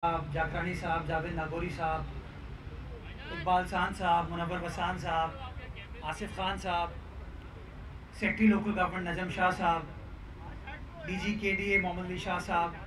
साहब, जाकरानी साहब, जावेद नागौरी साहब, इकबाल सान साहब, मुनव्वर वसान साहब, आसिफ खान साहब, सेक्रेटरी लोकल गवर्नमेंट नजम शाह साहब, डीजी केडीए मोहम्मद अली शाह साहब,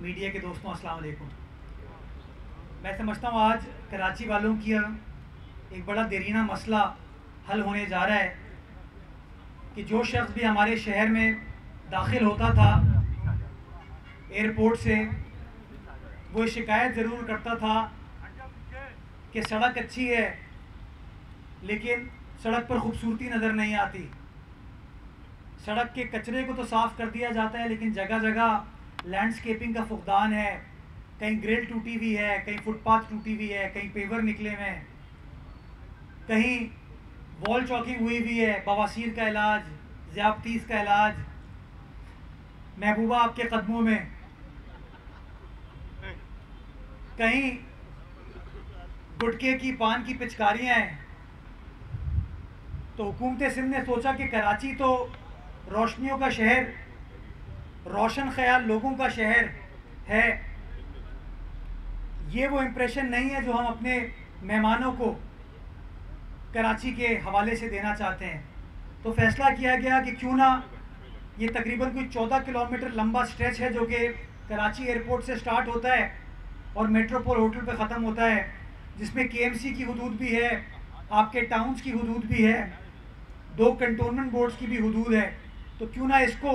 मीडिया के दोस्तों अस्सलाम वालेकुम। मैं समझता हूँ आज कराची वालों की एक बड़ा देरीना मसला हल होने जा रहा है कि जो शख्स भी हमारे शहर में दाखिल होता था एयरपोर्ट से, वो शिकायत ज़रूर करता था कि सड़क अच्छी है लेकिन सड़क पर खूबसूरती नज़र नहीं आती। सड़क के कचरे को तो साफ़ कर दिया जाता है लेकिन जगह जगह लैंडस्केपिंग का फुकदान है, कहीं ग्रिल टूटी हुई है, कहीं फुटपाथ टूटी हुई है, कहीं पेवर निकले हुए हैं, कहीं वॉल चॉकिंग हुई हुई है, बवासीर का इलाज, ज़्यादतीस का इलाज, महबूबा आपके कदमों में, कहीं गुटके की पान की पिचकारियाँ हैं। तो हुकूमत सिंध ने सोचा कि कराची तो रोशनियों का शहर, रोशन ख्याल लोगों का शहर है, ये वो इम्प्रेशन नहीं है जो हम अपने मेहमानों को कराची के हवाले से देना चाहते हैं। तो फैसला किया गया कि क्यों ना ये तकरीबन कोई 14 किलोमीटर लंबा स्ट्रेच है जो कि कराची एयरपोर्ट से स्टार्ट होता है और मेट्रोपोल होटल पे ख़त्म होता है, जिसमें केएमसी की हदूद भी है, आपके टाउन्स की हदूद भी है, 2 कंटोनमेंट बोर्ड्स की भी हदूद है। तो क्यों ना इसको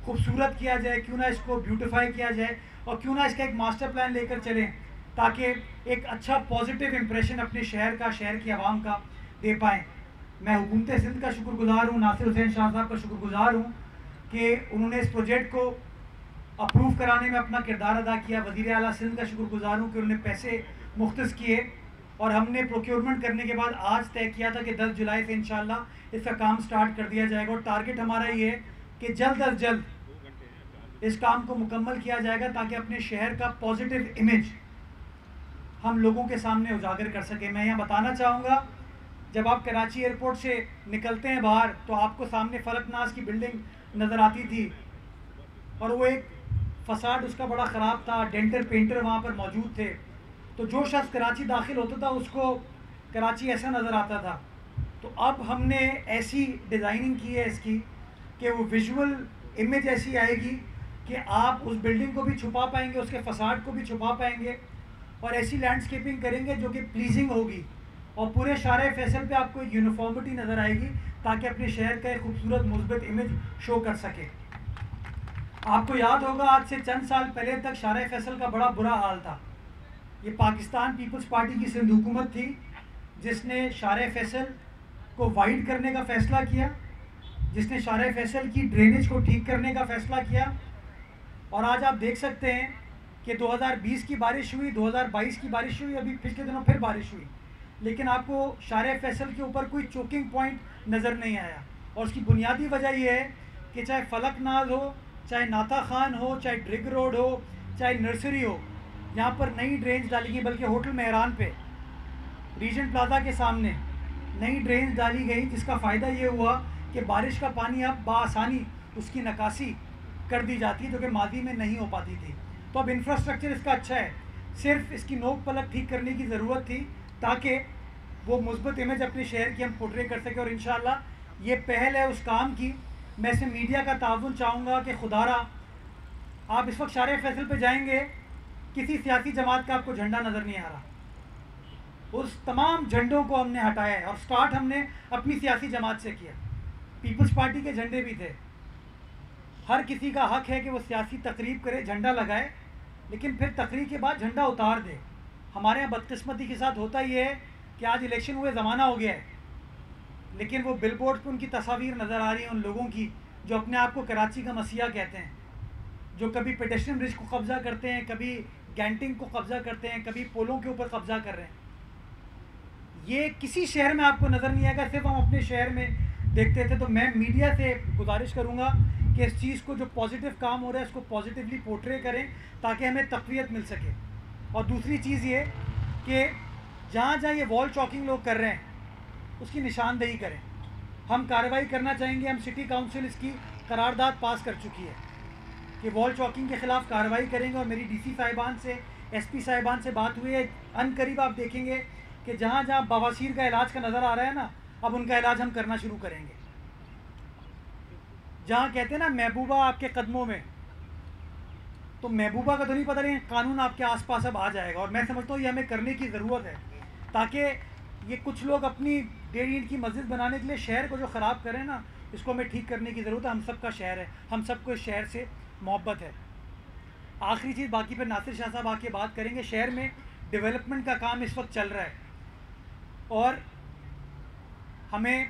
खूबसूरत किया जाए, क्यों ना इसको ब्यूटिफाई किया जाए और क्यों ना इसका एक मास्टर प्लान लेकर चलें ताकि एक अच्छा पॉजिटिव इम्प्रेशन अपने शहर का, शहर की आवाम का दे पाएँ। मैं हुकूमत सिंध का शुक्रगुजार हूँ, नासिर हुसैन शाह साहब का शुक्रगुजार हूँ कि उन्होंने इस प्रोजेक्ट को अप्रूव कराने में अपना किरदार अदा किया। वज़ीर आला सिंध का शुक्रगुजार हूँ कि उन्होंने पैसे मुख्तस किए और हमने प्रोक्योरमेंट करने के बाद आज तय किया था कि 10 जुलाई से इंशाल्लाह इसका काम स्टार्ट कर दिया जाएगा और टारगेट हमारा ये है कि जल्द अज जल्द इस काम को मुकम्मल किया जाएगा ताकि अपने शहर का पॉजिटिव इमेज हम लोगों के सामने उजागर कर सकें। मैं यहाँ बताना चाहूँगा, जब आप कराची एयरपोर्ट से निकलते हैं बाहर तो आपको सामने फलकनाज की बिल्डिंग नज़र आती थी और वो एक फसाड उसका बड़ा ख़राब था, डेंटर पेंटर वहाँ पर मौजूद थे। तो जो शख्स कराची दाखिल होता था उसको कराची ऐसा नज़र आता था। तो अब हमने ऐसी डिज़ाइनिंग की है इसकी कि वो विजुअल इमेज ऐसी आएगी कि आप उस बिल्डिंग को भी छुपा पाएंगे, उसके फसाड को भी छुपा पाएंगे और ऐसी लैंडस्केपिंग करेंगे जो कि प्लीजिंग होगी और पूरे शारे फैसल पे आपको एक यूनिफॉर्मिटी नज़र आएगी ताकि अपने शहर का एक खूबसूरत मुस्बत इमेज शो कर सके। आपको याद होगा आज से चंद साल पहले तक शारे फैसल का बड़ा बुरा हाल था। ये पाकिस्तान पीपल्स पार्टी की सिंध हुकूमत थी जिसने शारे फैसल को वाइड करने का फ़ैसला किया, जिसने शारे फैसल की ड्रेनेज को ठीक करने का फ़ैसला किया और आज आप देख सकते हैं कि 2020 की बारिश हुई, 2022 की बारिश हुई, अभी पिछले दिनों फिर बारिश हुई, लेकिन आपको शारे फैसल के ऊपर कोई चोकिंग पॉइंट नज़र नहीं आया। और उसकी बुनियादी वजह यह है कि चाहे फलकनाज हो, चाहे नाता खान हो, चाहे ड्रिग रोड हो, चाहे नर्सरी हो, यहाँ पर नई ड्रेन्स डाली गई, बल्कि होटल मेहरान पे रीजेंट प्लाजा के सामने नई ड्रेन्स डाली गई जिसका फ़ायदा ये हुआ कि बारिश का पानी अब बआसानी उसकी नकासी कर दी जाती है जो कि माजी में नहीं हो पाती थी। तो अब इंफ्रास्ट्रक्चर इसका अच्छा है, सिर्फ इसकी नोक पलक ठीक करने की ज़रूरत थी ताकि वो मुस्बत इमेज अपने शहर की हम पोर्ट्रे कर सकें और इंशाअल्लाह ये पहल है उस काम की। मैं इसमें मीडिया का ताउन चाहूँगा कि खुदारा आप इस वक्त शारे फैसल पे जाएंगे, किसी सियासी जमात का आपको झंडा नज़र नहीं आ रहा। उस तमाम झंडों को हमने हटाया है और स्टार्ट हमने अपनी सियासी जमात से किया। पीपल्स पार्टी के झंडे भी थे। हर किसी का हक है कि वो सियासी तकरीब करे, झंडा लगाए, लेकिन फिर तकरीब के बाद झंडा उतार दे। हमारे यहाँ बदकिस्मती के साथ होता ये है कि आज इलेक्शन हुए ज़माना हो गया है, लेकिन वो बिलबोर्ड पर उनकी तस्वीर नज़र आ रही है उन लोगों की जो अपने आप को कराची का मसीहा कहते हैं, जो कभी पेडेस्ट्रियन ब्रिज को कब्ज़ा करते हैं, कभी गैंटिंग को कब्ज़ा करते हैं, कभी पोलों के ऊपर कब्ज़ा कर रहे हैं। ये किसी शहर में आपको नज़र नहीं आएगा, सिर्फ हम अपने शहर में देखते थे। तो मैं मीडिया से गुजारिश करूँगा कि इस चीज़ को, जो पॉजिटिव काम हो रहा है, इसको पॉजिटिवली पोर्ट्रे करें ताकि हमें तक़वियत मिल सके। और दूसरी चीज़ ये कि जहाँ जहाँ ये वॉल चॉकिंग लोग कर रहे हैं उसकी निशानदेही करें। हम कार्रवाई करना चाहेंगे, हम सिटी काउंसिल इसकी करारदाद पास कर चुकी है कि वॉल चॉकिंग के ख़िलाफ़ कार्रवाई करेंगे और मेरी डीसी साहिबान से एसपी साहिबान से बात हुई है, अनकरीब आप देखेंगे कि जहाँ जहाँ बवासीर का इलाज का नज़र आ रहा है ना, अब उनका इलाज हम करना शुरू करेंगे। जहाँ कहते हैं ना महबूबा आपके कदमों में, तो महबूबा का तो नहीं पता, नहीं कानून आपके आसपास अब आ जाएगा। और मैं समझता हूँ ये हमें करने की ज़रूरत है, ताकि ये कुछ लोग अपनी 1.5 ईंट की मस्जिद बनाने के लिए शहर को जो ख़राब करें ना, इसको हमें ठीक करने की ज़रूरत है। हम सब का शहर है, हम सबको इस शहर से मोहब्बत है। आखिरी चीज़, बाकी पर नासिर शाह साहब आके बात करेंगे। शहर में डेवलपमेंट का काम इस वक्त चल रहा है और हमें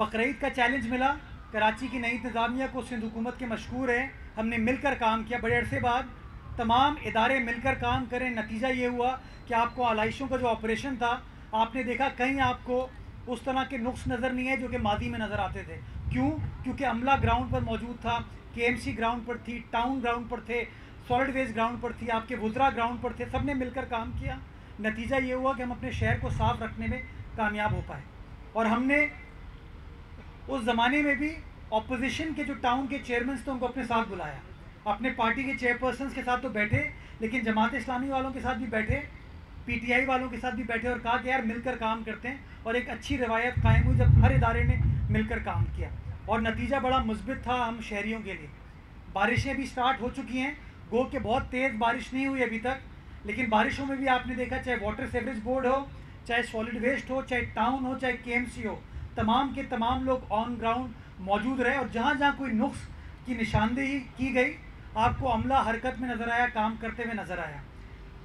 बकरीद का चैलेंज मिला। कराची की नई इंतज़ामिया को सिंध हुकूमत के मशकूर है, हमने मिलकर काम किया बड़े अरसे बाद। तमाम इदारे मिलकर काम करें, नतीजा ये हुआ कि आपको आलाइशों का जो ऑपरेशन था, आपने देखा कहीं आपको उस तरह के नुक्स नज़र नहीं है जो कि मादी में नज़र आते थे। क्यों? क्योंकि अमला ग्राउंड पर मौजूद था, KMC ग्राउंड पर थी, टाउन ग्राउंड पर थे, सॉलिड वेस्ट ग्राउंड पर थी, आपके वुज़रा ग्राउंड पर थे, सब ने मिलकर काम किया। नतीजा ये हुआ कि हम अपने शहर को साफ़ रखने में कामयाब हो पाए। और हमने उस ज़माने में भी अपोजिशन के जो टाउन के चेयरमैन थे उनको अपने साथ बुलाया, अपने पार्टी के चेयरपर्सन के साथ तो बैठे, लेकिन जमात इस्लामी वालों के साथ भी बैठे, PTI वालों के साथ भी बैठे और कहा कि यार मिलकर काम करते हैं। और एक अच्छी रवायत कायम हुई जब हर इदारे ने मिलकर काम किया और नतीजा बड़ा मुस्बित था हम शहरियों के लिए। बारिशें भी स्टार्ट हो चुकी हैं, गो कि बहुत तेज़ बारिश नहीं हुई अभी तक, लेकिन बारिशों में भी आपने देखा, चाहे वाटर सीवरेज बोर्ड हो, चाहे सॉलिड वेस्ट हो, चाहे टाउन हो, चाहे KMC हो, तमाम के तमाम लोग ऑन ग्राउंड मौजूद रहे। और जहाँ जहाँ कोई नुक्स की निशानदेही की गई, आपको अमला हरकत में नज़र आया, काम करते हुए नज़र आया।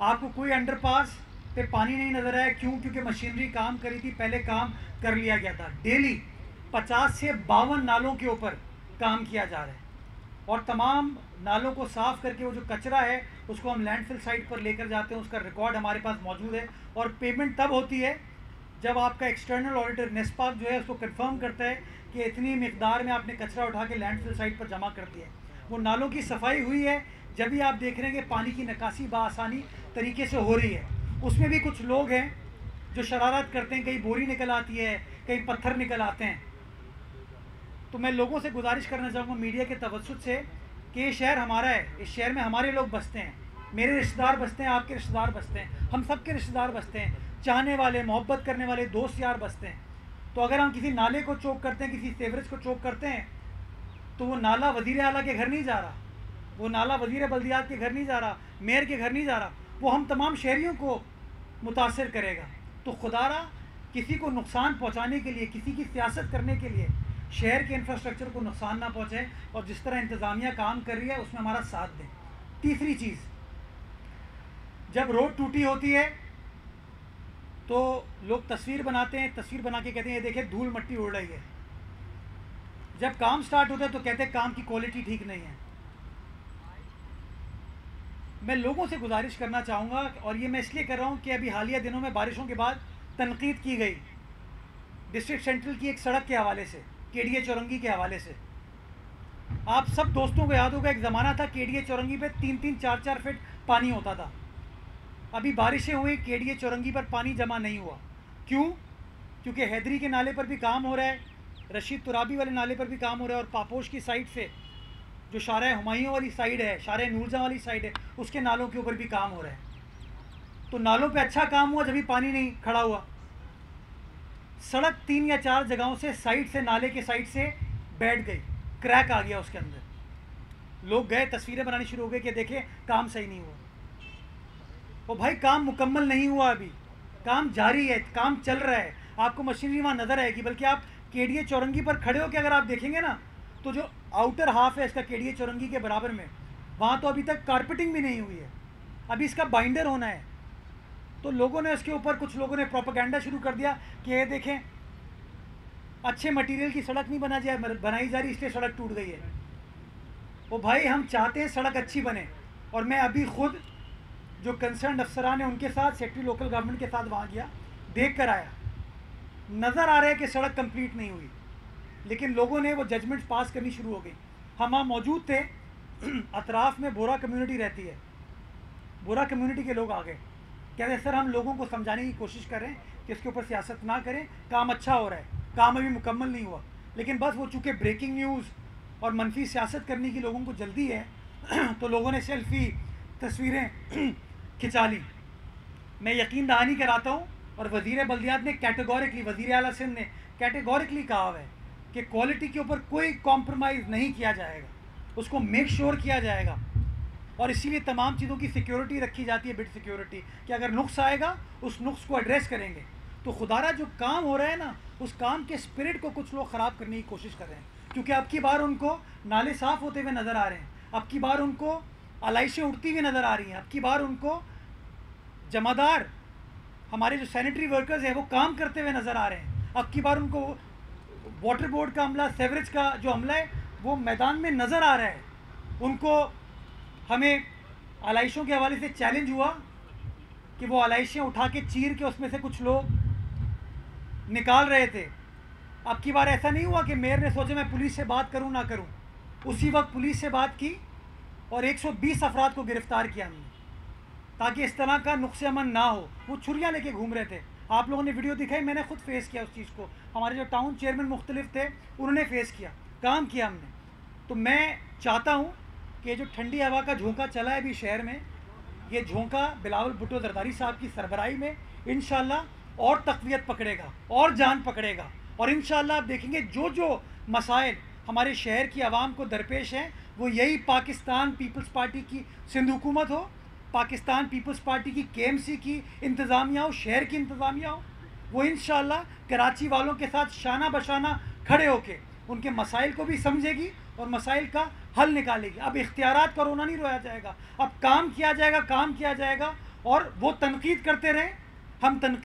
आपको कोई अंडरपास पे पानी नहीं नज़र आया। क्यों? क्योंकि मशीनरी काम करी थी, पहले काम कर लिया गया था। डेली 50 से 52 नालों के ऊपर काम किया जा रहा है और तमाम नालों को साफ़ करके वो जो कचरा है उसको हम लैंडफिल साइट पर लेकर जाते हैं। उसका रिकॉर्ड हमारे पास मौजूद है और पेमेंट तब होती है जब आपका एक्सटर्नल ऑडिटर नेस्पाक जो है उसको कंफर्म करता है कि इतनी मिकदार में आपने कचरा उठा के लैंडफिल साइट पर जमा कर दिया है। वो नालों की सफाई हुई है, जब भी आप देख रहे हैं कि पानी की निकासी बआसानी तरीके से हो रही है। उसमें भी कुछ लोग हैं जो शरारत करते हैं, कहीं बोरी निकल आती है, कहीं पत्थर निकल आते हैं। तो मैं लोगों से गुजारिश करना चाहूँगा मीडिया के तवज्जुह से कि ये शहर हमारा है, इस शहर में हमारे लोग बसते हैं, मेरे रिश्तेदार बसते हैं, आपके रिश्तेदार बसते हैं, हम सब के रिश्तेदार बसते हैं, चाहने वाले, मोहब्बत करने वाले दोस्त यार बसते हैं। तो अगर हम किसी नाले को चोक करते हैं, किसी सीवरेज को चोक करते हैं, तो वो नाला वज़ीर आला के घर नहीं जा रहा, वो नाला वज़ीर बल्दियात के घर नहीं जा रहा, मेयर के घर नहीं जा रहा, वो हम तमाम शहरियों को मुतासर करेगा। तो खुदारा किसी को नुकसान पहुँचाने के लिए, किसी की सियासत करने के लिए शहर के इंफ्रास्ट्रक्चर को नुकसान ना पहुँचे और जिस तरह इंतज़ामिया काम कर रही है उसमें हमारा साथ दें। तीसरी चीज़, जब रोड टूटी होती है तो लोग तस्वीर बनाते हैं, तस्वीर बना के कहते हैं ये देखिए धूल मट्टी उड़ रही है। जब काम स्टार्ट होता है तो कहते हैं काम की क्वालिटी ठीक नहीं है। मैं लोगों से गुजारिश करना चाहूँगा, और ये मैं इसलिए कर रहा हूँ कि अभी हालिया दिनों में बारिशों के बाद तनकीद की गई डिस्ट्रिक्ट सेंट्रल की एक सड़क के हवाले से, KDA चौरंगी के हवाले से। आप सब दोस्तों को याद होगा एक ज़माना था KDA चौरंगी पे 3-3, 4-4 फीट पानी होता था। अभी बारिशें हुई, KDA चौरंगी पर पानी जमा नहीं हुआ। क्यों? क्योंकि हैदरी के नाले पर भी काम हो रहा है, रशीद तुराबी वाले नाले पर भी काम हो रहा है और पापोश की साइड से जो शारा हुमायूं वाली साइड है, शारा नूरजहां वाली साइड है, उसके नालों के ऊपर भी काम हो रहा है। तो नालों पे अच्छा काम हुआ जब भी पानी नहीं खड़ा हुआ। सड़क 3 या 4 जगहों से साइड से, नाले के साइड से बैठ गई, क्रैक आ गया उसके अंदर। लोग गए, तस्वीरें बनानी शुरू हो गई कि देखें काम सही नहीं हुआ। ओ भाई, काम मुकम्मल नहीं हुआ, अभी काम जारी है, काम चल रहा है, आपको मशीनरी वहाँ नज़र आएगी। बल्कि आप KDA चौरंगी पर खड़े हो के अगर आप देखेंगे ना, तो जो आउटर हाफ है इसका KDA चौरंगी के बराबर में, वहाँ तो अभी तक कारपेटिंग भी नहीं हुई है, अभी इसका बाइंडर होना है। तो लोगों ने इसके ऊपर, कुछ लोगों ने प्रोपेगेंडा शुरू कर दिया कि ये देखें अच्छे मटेरियल की सड़क नहीं बनाई जा रही, इसलिए सड़क टूट गई है। ओ भाई, हम चाहते हैं सड़क अच्छी बने, और मैं अभी खुद जो कंसर्न अफसरान है उनके साथ, सेक्रेटरी लोकल गवर्नमेंट के साथ वहाँ गया, देख कर आया। नज़र आ रहा है कि सड़क कंप्लीट नहीं हुई, लेकिन लोगों ने वो जजमेंट्स पास करनी शुरू हो गई। हम वहाँ मौजूद थे, अतराफ़ में बोरा कम्युनिटी रहती है, बोरा कम्युनिटी के लोग आ गए, कहते सर हम लोगों को समझाने की कोशिश कर रहे हैं कि इसके ऊपर सियासत ना करें, काम अच्छा हो रहा है, काम अभी मुकम्मल नहीं हुआ। लेकिन बस वो चूँकि ब्रेकिंग न्यूज़ और मनफी सियासत करने की लोगों को जल्दी है, तो लोगों ने सेल्फ़ी, तस्वीरें खिंचा ली। मैं यकीन दहानी कराता हूँ और वज़ीर बल्दियात ने कैटेगोरिकली, वज़ीर आला सिंध ने कैटेगोरिकली कहा है कि क्वालिटी के ऊपर कोई कॉम्प्रोमाइज़ नहीं किया जाएगा, उसको मेक श्योर किया जाएगा। और इसीलिए तमाम चीज़ों की सिक्योरिटी रखी जाती है, बिड सिक्योरिटी, कि अगर नुक्स आएगा उस नुक्स को एड्रेस करेंगे। तो खुदारा जो काम हो रहा है ना, उस काम के स्पिरिट को कुछ लोग ख़राब करने की कोशिश कर रहे हैं, क्योंकि अब की बार उनको नाले साफ़ होते हुए नज़र आ रहे हैं, अब की बार उनको आलाइशें उड़ती हुई नज़र आ रही हैं, अब की बार उनको जमादार हमारे जो सैनिटरी वर्कर्स हैं वो काम करते हुए नज़र आ रहे हैं, अब की बार उनको वाटर बोर्ड का अमला, सेवरेज का जो अमला है वो मैदान में नज़र आ रहा है। उनको हमें आलाइशों के हवाले से चैलेंज हुआ कि वो आलाइशें उठा के चीर के उसमें से कुछ लोग निकाल रहे थे। अब की बार ऐसा नहीं हुआ कि मेयर ने सोचा मैं पुलिस से बात करूं ना करूं, उसी वक्त पुलिस से बात की और 120 अफराद को गिरफ़्तार किया हमने, ताकि इस तरह का नुक्स अमन ना हो। वो छुरियाँ लेके घूम रहे थे, आप लोगों ने वीडियो दिखाई, मैंने खुद फेस किया उस चीज़ को, हमारे जो टाउन चेयरमैन मुख्तलिफ थे उन्होंने फेस किया, काम किया हमने। तो मैं चाहता हूँ कि जो ठंडी हवा का झोंका चला है अभी शहर में, ये झोंका बिलावल भुट्टो जरदारी साहब की सरबराही में इंशाल्लाह और तक़वियत पकड़ेगा और जान पकड़ेगा। और इंशाल्लाह आप देखेंगे जो जो मसाइल हमारे शहर की आवाम को दरपेश हैं, वो यही पाकिस्तान पीपल्स पार्टी की सिंध हुकूमत हो, पाकिस्तान पीपल्स पार्टी की KMC की इंतज़ामिया हो, शहर की इंतज़ामिया हो, वो इंशाल्लाह कराची वालों के साथ शाना बशाना खड़े होके उनके मसाइल को भी समझेगी और मसाइल का हल निकालेगी। अब इख्तियारात का रोना नहीं रोया जाएगा, अब काम किया जाएगा, काम किया जाएगा। और वो तनकीद करते रहें, हम